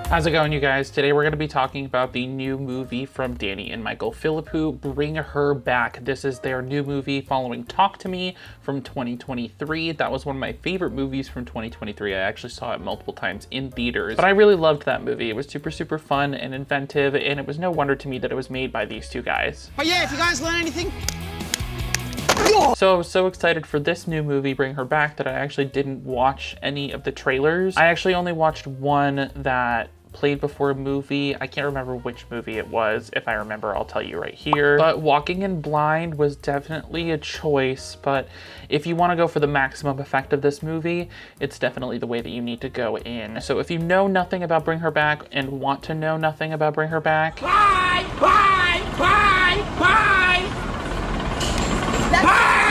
How's it going, you guys? Today we're going to be talking about the new movie from Danny and Michael Philippou, Bring Her Back. This is their new movie following Talk to Me from 2023. That was one of my favorite movies from 2023. I actually saw it multiple times in theaters, but I really loved that movie. It was super fun and inventive, and it was no wonder to me that it was made by these two guys. But yeah, if you guys learn anything... So I was so excited for this new movie, Bring Her Back, that I actually didn't watch any of the trailers. I actually only watched one that played before a movie. I can't remember which movie it was. If I remember, I'll tell you right here. But walking in blind was definitely a choice, but if you want to go for the maximum effect of this movie, it's definitely the way that you need to go in. So if you know nothing about Bring Her Back and want to know nothing about Bring Her Back,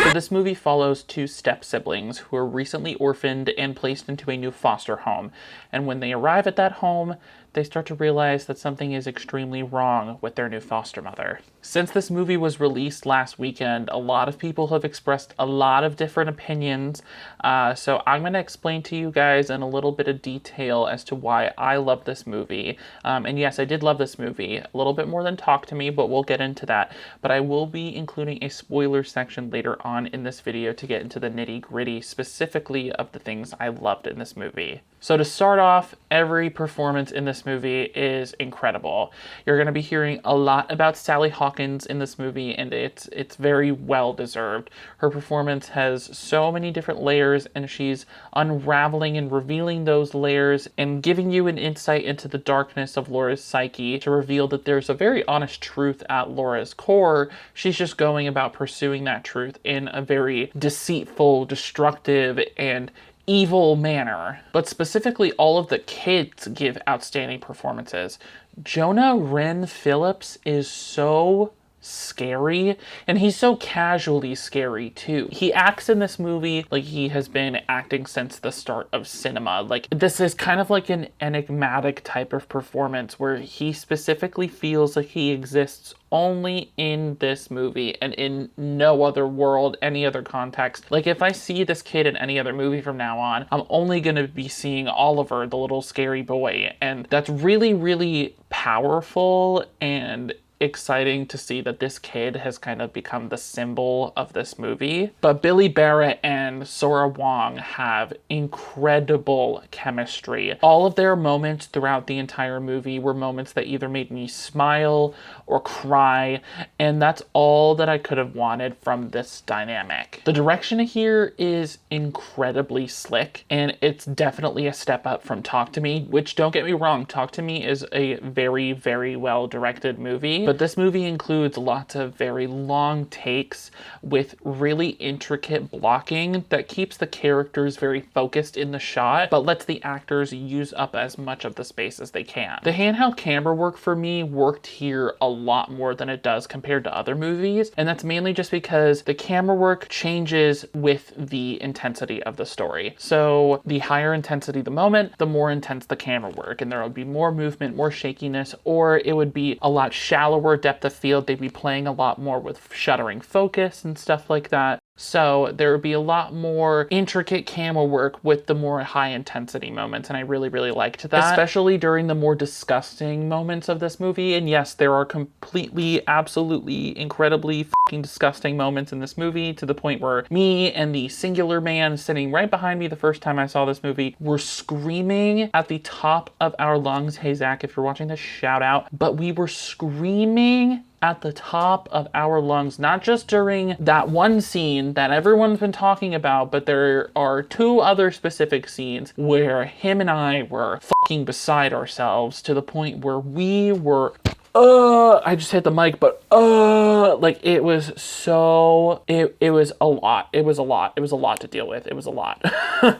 So this movie follows two step-siblings who are recently orphaned and placed into a new foster home. And when they arrive at that home, they start to realize that something is extremely wrong with their new foster mother. Since this movie was released last weekend, a lot of people have expressed a lot of different opinions. So I'm going to explain to you guys in a little bit of detail as to why I love this movie. And yes, I did love this movie. A little bit more than Talk to Me, but we'll get into that. But I will be including a spoiler section later on in this video to get into the nitty-gritty specifically of the things I loved in this movie. So to start off, every performance in this movie is incredible. You're going to be hearing a lot about Sally Hawkins in this movie, and it's very well deserved. Her performance has so many different layers, and she's unraveling and revealing those layers and giving you an insight into the darkness of Laura's psyche to reveal that there's a very honest truth at Laura's core. She's just going about pursuing that truth in a very deceitful, destructive, and evil manner. But specifically, all of the kids give outstanding performances. Jonah Wren Phillips is so scary, and he's so casually scary too. He acts in this movie like he has been acting since the start of cinema. Like, this is kind of like an enigmatic type of performance where he specifically feels like he exists only in this movie and in no other world, any other context. Like, if I see this kid in any other movie from now on, I'm only gonna be seeing Oliver, the little scary boy, and that's really powerful and exciting to see that this kid has kind of become the symbol of this movie. But Billy Barrett and Sora Wong have incredible chemistry. All of their moments throughout the entire movie were moments that either made me smile or cry, and that's all that I could have wanted from this dynamic. The direction here is incredibly slick, and it's definitely a step up from Talk to Me, which, don't get me wrong, Talk to Me is a very well directed movie. But this movie includes lots of very long takes with really intricate blocking that keeps the characters very focused in the shot, but lets the actors use up as much of the space as they can. The handheld camera work for me worked here a lot more than it does compared to other movies, and that's mainly just because the camera work changes with the intensity of the story. So the higher intensity the moment, the more intense the camera work, and there would be more movement, more shakiness, or it would be a lot shallower depth of field. They'd be playing a lot more with shuttering focus and stuff like that. So there would be a lot more intricate camera work with the more high intensity moments, and I really liked that. Especially during the more disgusting moments of this movie. And yes, there are completely, absolutely, incredibly fucking disgusting moments in this movie, to the point where me and the singular man sitting right behind me the first time I saw this movie were screaming at the top of our lungs. Hey Zach, if you're watching this, shout out. But we were screaming at the top of our lungs, not just during that one scene that everyone's been talking about, but there are two other specific scenes where him and I were fucking beside ourselves, to the point where we were I just hit the mic, but like, it was so, it was a lot. It was a lot to deal with. It was a lot.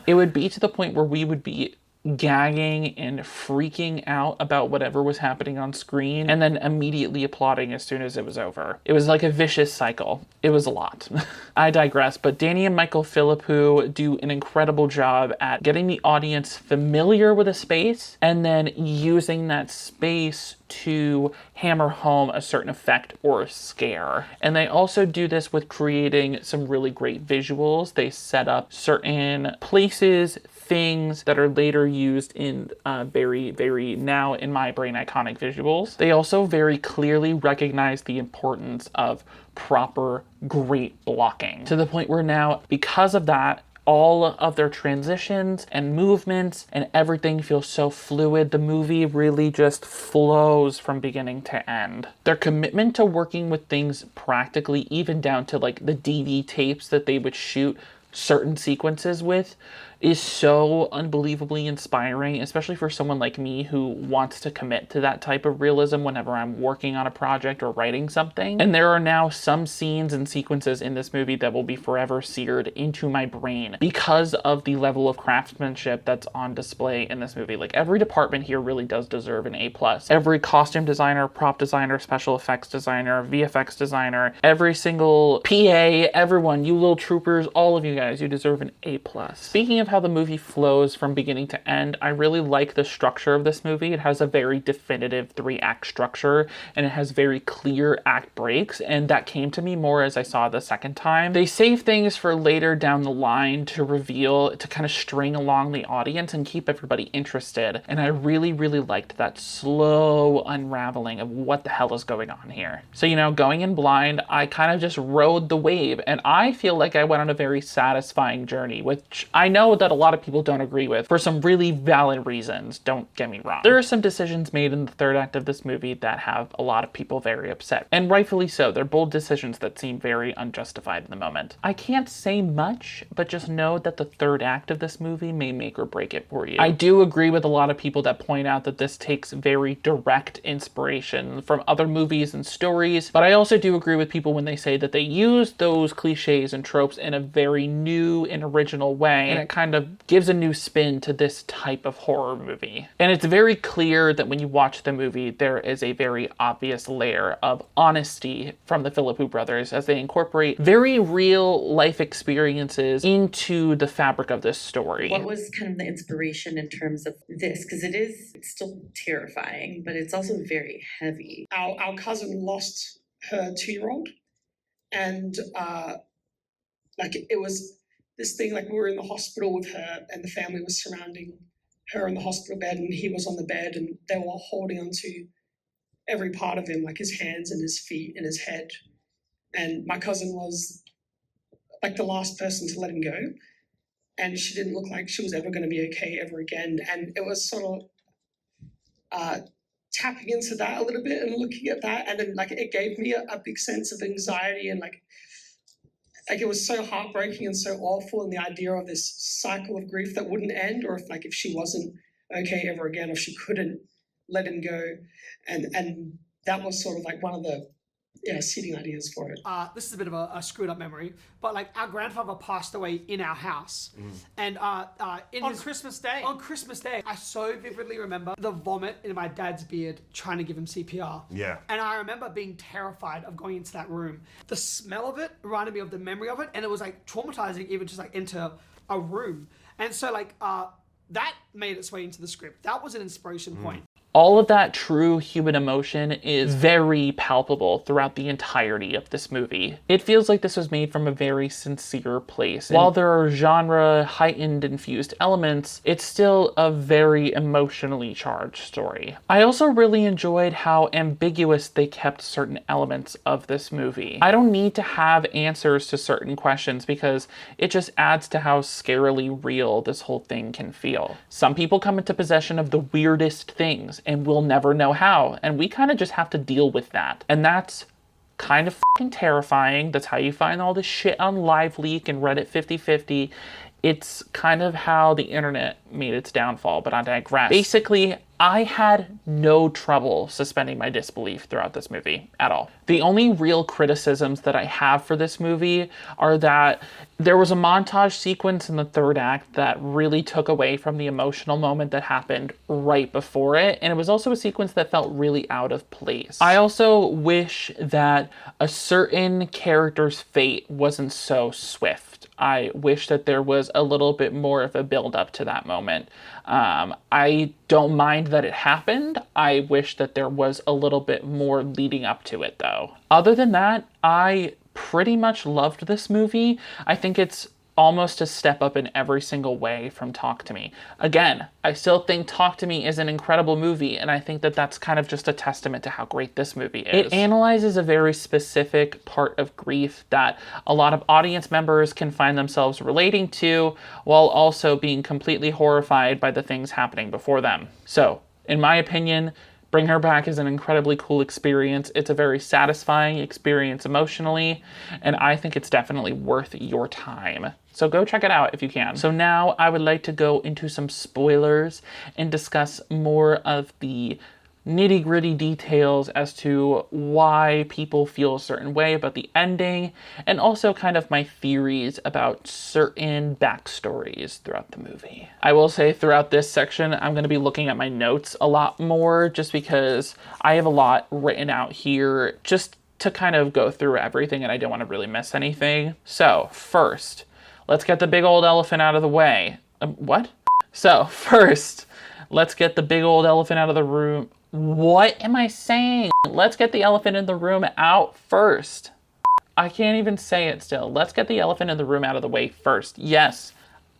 It would be to the point where we would be gagging and freaking out about whatever was happening on screen, and then immediately applauding as soon as it was over. It was like a vicious cycle. It was a lot. I digress, but Danny and Michael Philippou do an incredible job at getting the audience familiar with a space and then using that space to hammer home a certain effect or a scare. And they also do this with creating some really great visuals. They set up certain places, things that are later used in very, very now in my brain iconic visuals. They also very clearly recognize the importance of proper, great blocking, to the point where now, because of that, all of their transitions and movements and everything feels so fluid. The movie really just flows from beginning to end. Their commitment to working with things practically, even down to like the DV tapes that they would shoot certain sequences with, is so unbelievably inspiring, especially for someone like me who wants to commit to that type of realism whenever I'm working on a project or writing something. And there are now some scenes and sequences in this movie that will be forever seared into my brain because of the level of craftsmanship that's on display in this movie. Like, every department here really does deserve an A+. Every costume designer, prop designer, special effects designer, VFX designer, every single PA, everyone, you little troopers, all of you guys, you deserve an A+. Speaking of how the movie flows from beginning to end, I really like the structure of this movie. It has a very definitive 3-act structure, and it has very clear act breaks, and that came to me more as I saw it the second time. They save things for later down the line to reveal, to kind of string along the audience and keep everybody interested, and I really, really liked that slow unraveling of what the hell is going on here. So, you know, going in blind, I kind of just rode the wave, and I feel like I went on a very satisfying journey, which I know that a lot of people don't agree with for some really valid reasons, don't get me wrong. There are some decisions made in the third act of this movie that have a lot of people very upset, and rightfully so. They're bold decisions that seem very unjustified in the moment. I can't say much, but just know that the third act of this movie may make or break it for you. I do agree with a lot of people that point out that this takes very direct inspiration from other movies and stories, but I also do agree with people when they say that they use those cliches and tropes in a very new and original way, and it kind of gives a new spin to this type of horror movie. And it's very clear that when you watch the movie, there is a very obvious layer of honesty from the Philippou brothers as they incorporate very real life experiences into the fabric of this story. What was kind of the inspiration in terms of this? Because it's still terrifying, but it's also very heavy. Our cousin lost her 2-year-old, and it was this thing, like, we were in the hospital with her and the family was surrounding her in the hospital bed, and he was on the bed, and they were holding onto every part of him, like his hands and his feet and his head. And my cousin was like the last person to let him go, and she didn't look like she was ever going to be okay ever again. And it was sort of tapping into that a little bit and looking at that, and then like it gave me a big sense of anxiety, and like it was so heartbreaking and so awful, and the idea of this cycle of grief that wouldn't end, or if she wasn't okay ever again, if she couldn't let him go, and that was sort of like one of the seating ideas for it. This is a bit of a screwed up memory, but like our grandfather passed away in our house, and on Christmas Day. On Christmas Day, I so vividly remember the vomit in my dad's beard trying to give him CPR. Yeah. And I remember being terrified of going into that room. The smell of it reminded me of the memory of it, and it was like traumatizing even just like into a room. And so like that made its way into the script. That was an inspiration point. All of that true human emotion is very palpable throughout the entirety of this movie. It feels like this was made from a very sincere place. While there are genre heightened infused elements, it's still a very emotionally charged story. I also really enjoyed how ambiguous they kept certain elements of this movie. I don't need to have answers to certain questions because it just adds to how scarily real this whole thing can feel. Some people come into possession of the weirdest things, and we'll never know how, and we kind of just have to deal with that. And that's kind of fucking terrifying. That's how you find all this shit on LiveLeak and Reddit 50/50. It's kind of how the internet made its downfall, but I digress. Basically, I had no trouble suspending my disbelief throughout this movie at all. The only real criticisms that I have for this movie are that there was a montage sequence in the third act that really took away from the emotional moment that happened right before it, and it was also a sequence that felt really out of place. I also wish that a certain character's fate wasn't so swift. I wish that there was a little bit more of a build up to that moment. I don't mind that it happened. I wish that there was a little bit more leading up to it though. Other than that, I pretty much loved this movie. I think it's almost a step up in every single way from Talk to Me. Again, I still think Talk to Me is an incredible movie, and I think that that's kind of just a testament to how great this movie is. It analyzes a very specific part of grief that a lot of audience members can find themselves relating to, while also being completely horrified by the things happening before them. So, in my opinion, Bring Her Back is an incredibly cool experience. It's a very satisfying experience emotionally, and I think it's definitely worth your time. So go check it out if you can. So now I would like to go into some spoilers and discuss more of the nitty-gritty details as to why people feel a certain way about the ending, and also kind of my theories about certain backstories throughout the movie. I will say throughout this section, I'm going to be looking at my notes a lot more, just because I have a lot written out here just to kind of go through everything, and I don't want to really miss anything. So first, let's get the big old elephant out of the way. What? So first, let's get the big old elephant out of the room. What am I saying? Let's get the elephant in the room out first. I can't even say it still. Let's get the elephant in the room out of the way first. Yes,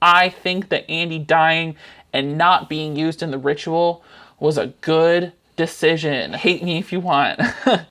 I think that Andy dying and not being used in the ritual was a good decision. Hate me if you want.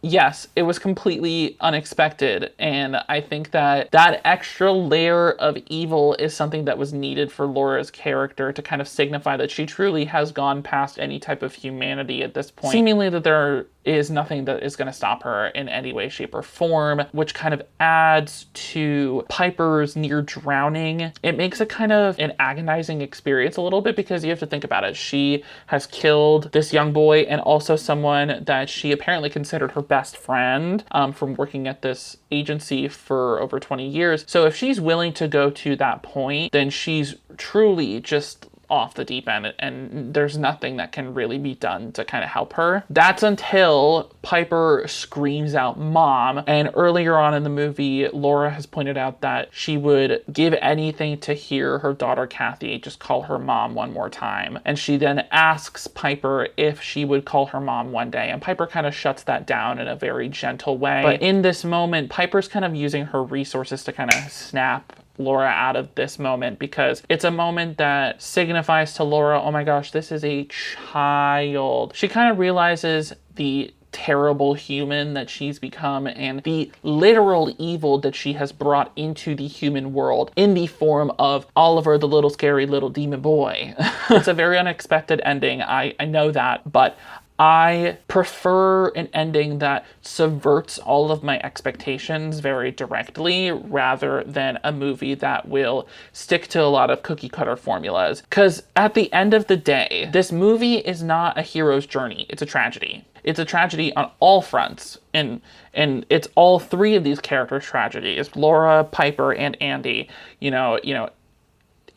Yes, it was completely unexpected, and I think that that extra layer of evil is something that was needed for Laura's character to kind of signify that she truly has gone past any type of humanity at this point. Seemingly that there is nothing that is going to stop her in any way, shape, or form, which kind of adds to Piper's near drowning. It makes it kind of an agonizing experience a little bit, because you have to think about it. She has killed this young boy, and also someone that she apparently considered her best friend from working at this agency for over 20 years. So if she's willing to go to that point, then she's truly just off the deep end, and there's nothing that can really be done to kind of help her. That's until Piper screams out "Mom," and earlier on in the movie, Laura has pointed out that she would give anything to hear her daughter Kathy just call her mom one more time, and she then asks Piper if she would call her mom one day, and Piper kind of shuts that down in a very gentle way. But in this moment, Piper's kind of using her resources to kind of snap Laura out of this moment, because it's a moment that signifies to Laura, oh my gosh, this is a child. She kind of realizes the terrible human that she's become and the literal evil that she has brought into the human world in the form of Oliver, the little scary little demon boy. It's a very unexpected ending, I know that, but I prefer an ending that subverts all of my expectations very directly, rather than a movie that will stick to a lot of cookie cutter formulas. Because at the end of the day, this movie is not a hero's journey. It's a tragedy. It's a tragedy on all fronts. And it's all three of these characters' tragedies. Laura, Piper, and Andy. You know,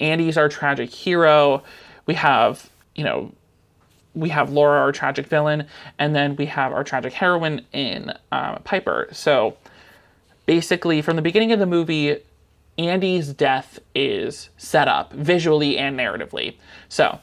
Andy's our tragic hero. We have Laura, our tragic villain, and then we have our tragic heroine in Piper. So basically, from the beginning of the movie, Andy's death is set up visually and narratively. So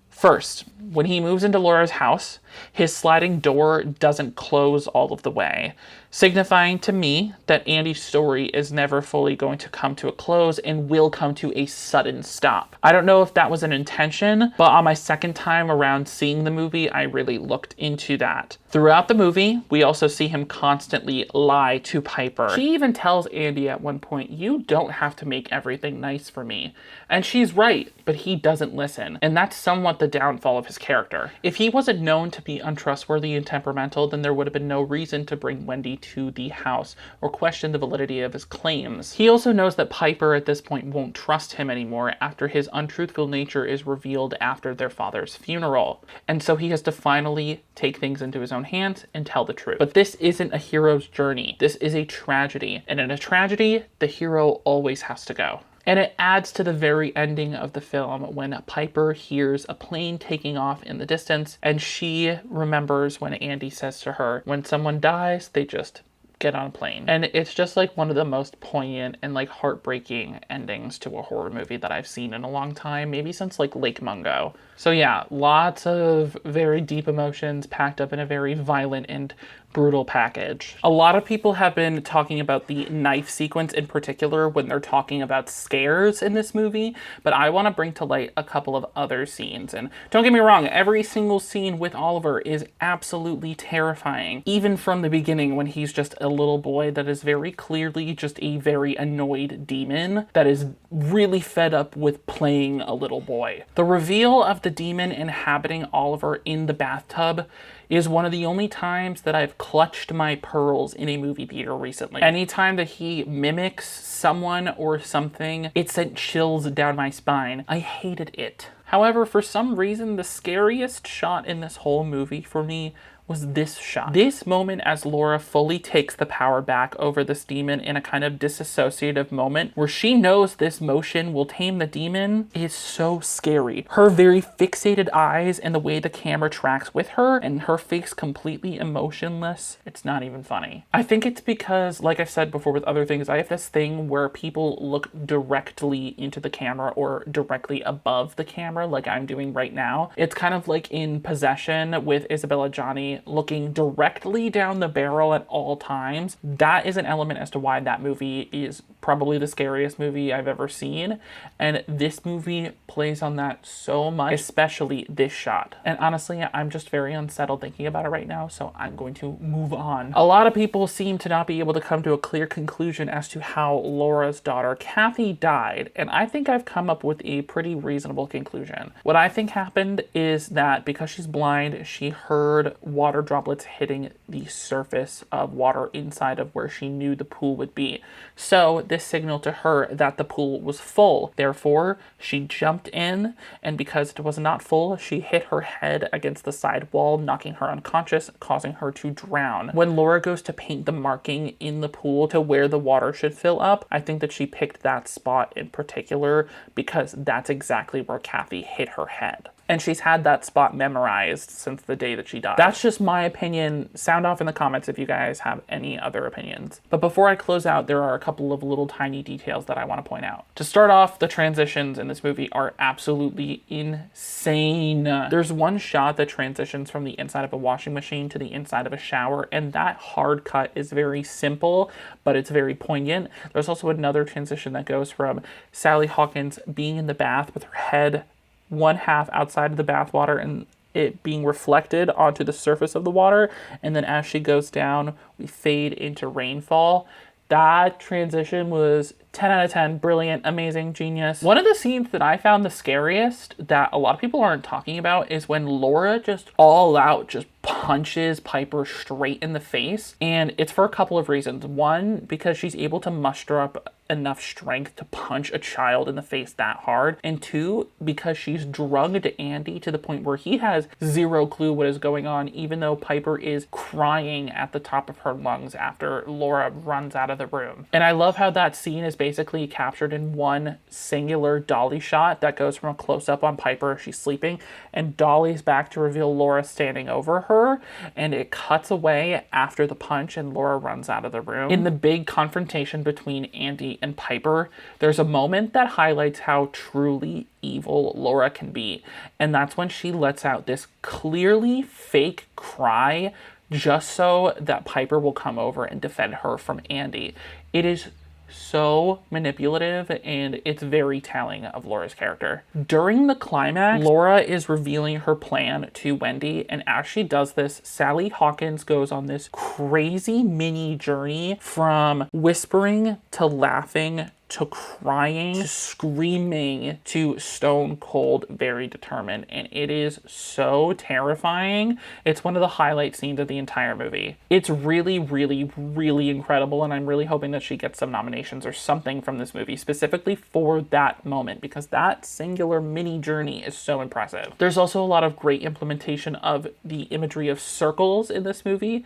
first, when he moves into Laura's house, his sliding door doesn't close all of the way, signifying to me that Andy's story is never fully going to come to a close and will come to a sudden stop. I don't know if that was an intention, but on my second time around seeing the movie, I really looked into that. Throughout the movie, we also see him constantly lie to Piper. She even tells Andy at one point, "You don't have to make everything nice for me." And she's right, but he doesn't listen. And that's somewhat the downfall of his character. If he wasn't known to be untrustworthy and temperamental, then there would have been no reason to bring Wendy to the house or question the validity of his claims. He also knows that Piper at this point won't trust him anymore after his untruthful nature is revealed after their father's funeral. And so he has to finally take things into his own hands and tell the truth. But this isn't a hero's journey. This is a tragedy. And in a tragedy, the hero always has to go. And it adds to the very ending of the film when Piper hears a plane taking off in the distance, and she remembers when Andy says to her, when someone dies, they just get on a plane. And it's just like one of the most poignant and like heartbreaking endings to a horror movie that I've seen in a long time, maybe since like Lake Mungo. So yeah, lots of very deep emotions packed up in a very violent and brutal package. A lot of people have been talking about the knife sequence in particular when they're talking about scares in this movie, but I want to bring to light a couple of other scenes. And don't get me wrong, every single scene with Oliver is absolutely terrifying. Even from the beginning when he's just a little boy that is very clearly just a very annoyed demon that is really fed up with playing a little boy. The reveal of the demon inhabiting Oliver in the bathtub is one of the only times that I've clutched my pearls in a movie theater recently. Anytime that he mimics someone or something, it sent chills down my spine. I hated it. However, for some reason, the scariest shot in this whole movie for me was this shot. This moment as Laura fully takes the power back over this demon in a kind of disassociative moment where she knows this motion will tame the demon is so scary. Her very fixated eyes and the way the camera tracks with her and her face completely emotionless, it's not even funny. I think it's because, like I've said before with other things, I have this thing where people look directly into the camera or directly above the camera like I'm doing right now. It's kind of like in Possession with Isabella Gianni looking directly down the barrel at all times. That is an element as to why that movie is probably the scariest movie I've ever seen. And this movie plays on that so much, especially this shot. And honestly, I'm just very unsettled thinking about it right now, so I'm going to move on. A lot of people seem to not be able to come to a clear conclusion as to how Laura's daughter, Kathy, died. And I think I've come up with a pretty reasonable conclusion. What I think happened is that because she's blind, she heard water droplets hitting the surface of water inside of where she knew the pool would be. So this signaled to her that the pool was full. Therefore, she jumped in, and because it was not full, she hit her head against the side wall, knocking her unconscious, causing her to drown. When Laura goes to paint the marking in the pool to where the water should fill up, I think that she picked that spot in particular because that's exactly where Kathy hit her head. And she's had that spot memorized since the day that she died. That's just my opinion. Sound off in the comments if you guys have any other opinions. But before I close out, there are a couple of little tiny details that I want to point out. To start off, the transitions in this movie are absolutely insane. There's one shot that transitions from the inside of a washing machine to the inside of a shower, and that hard cut is very simple, but it's very poignant. There's also another transition that goes from Sally Hawkins being in the bath with her head one half outside of the bathwater and it being reflected onto the surface of the water, and then as she goes down, we fade into rainfall. That transition was 10 out of 10, brilliant, amazing, genius. One of the scenes that I found the scariest that a lot of people aren't talking about is when Laura just all out just punches Piper straight in the face. And it's for a couple of reasons. One, because she's able to muster up enough strength to punch a child in the face that hard. And two, because she's drugged Andy to the point where he has zero clue what is going on, even though Piper is crying at the top of her lungs after Laura runs out of the room. And I love how that scene is basically captured in one singular dolly shot that goes from a close-up on Piper, she's sleeping, and dollies back to reveal Laura standing over her, and it cuts away after the punch and Laura runs out of the room. In the big confrontation between Andy and Piper, there's a moment that highlights how truly evil Laura can be, and that's when she lets out this clearly fake cry just so that Piper will come over and defend her from Andy. It is so manipulative, and it's very telling of Laura's character. During the climax, Laura is revealing her plan to Wendy, and as she does this, Sally Hawkins goes on this crazy mini journey from whispering to laughing to crying to screaming to stone cold, very determined, and it is so terrifying. It's one of the highlight scenes of the entire movie. It's really, really, really incredible, and I'm really hoping that she gets some nominations or something from this movie specifically for that moment, because that singular mini journey is so impressive. There's also a lot of great implementation of the imagery of circles in this movie.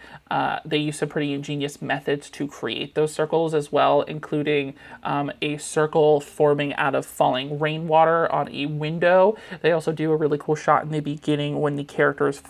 They use some pretty ingenious methods to create those circles as well, including a circle forming out of falling rainwater on a window. They also do a really cool shot in the beginning when the characters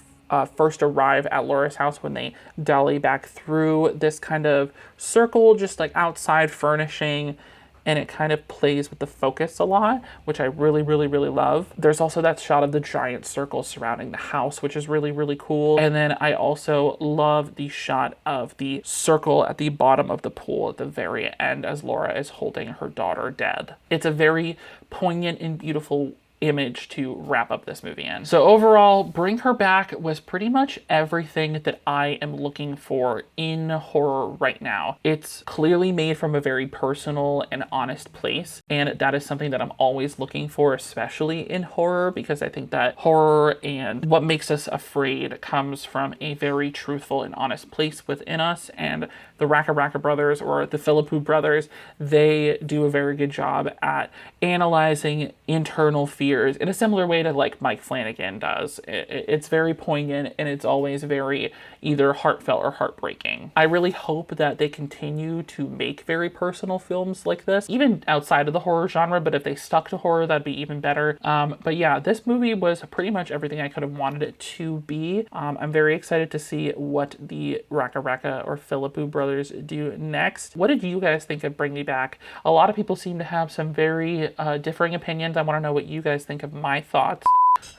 first arrive at Laura's house, when they dolly back through this kind of circle, just like outside furnishing. and it kind of plays with the focus a lot, which I really, really, really love. There's also that shot of the giant circle surrounding the house, which is really, really cool. And then I also love the shot of the circle at the bottom of the pool at the very end as Laura is holding her daughter dead. It's a very poignant and beautiful image to wrap up this movie in. So overall, Bring Her Back was pretty much everything that I am looking for in horror right now. It's clearly made from a very personal and honest place, and that is something that I'm always looking for, especially in horror, because I think that horror and what makes us afraid comes from a very truthful and honest place within us, and the Raka Raka brothers, or the Philippou brothers, they do a very good job at analyzing internal fears in a similar way to like Mike Flanagan does. It's very poignant, and it's always very either heartfelt or heartbreaking. I really hope that they continue to make very personal films like this, even outside of the horror genre, but if they stuck to horror, that'd be even better. But yeah, this movie was pretty much everything I could have wanted it to be. I'm very excited to see what the Raka Raka or Philippou brothers do next. What did you guys think of Bring Me Back? A lot of people seem to have some very differing opinions. I want to know what you guys think of my thoughts.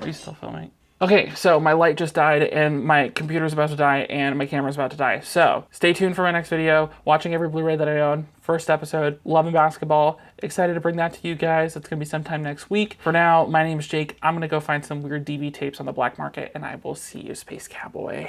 Are you still filming? Okay, so my light just died, and my computer's about to die, and my camera's about to die. So stay tuned for my next video. Watching every Blu-ray that I own. First episode, Loving Basketball. Excited to bring that to you guys. It's going to be sometime next week. For now, my name is Jake. I'm going to go find some weird DV tapes on the black market, and I will see you, Space Cowboy.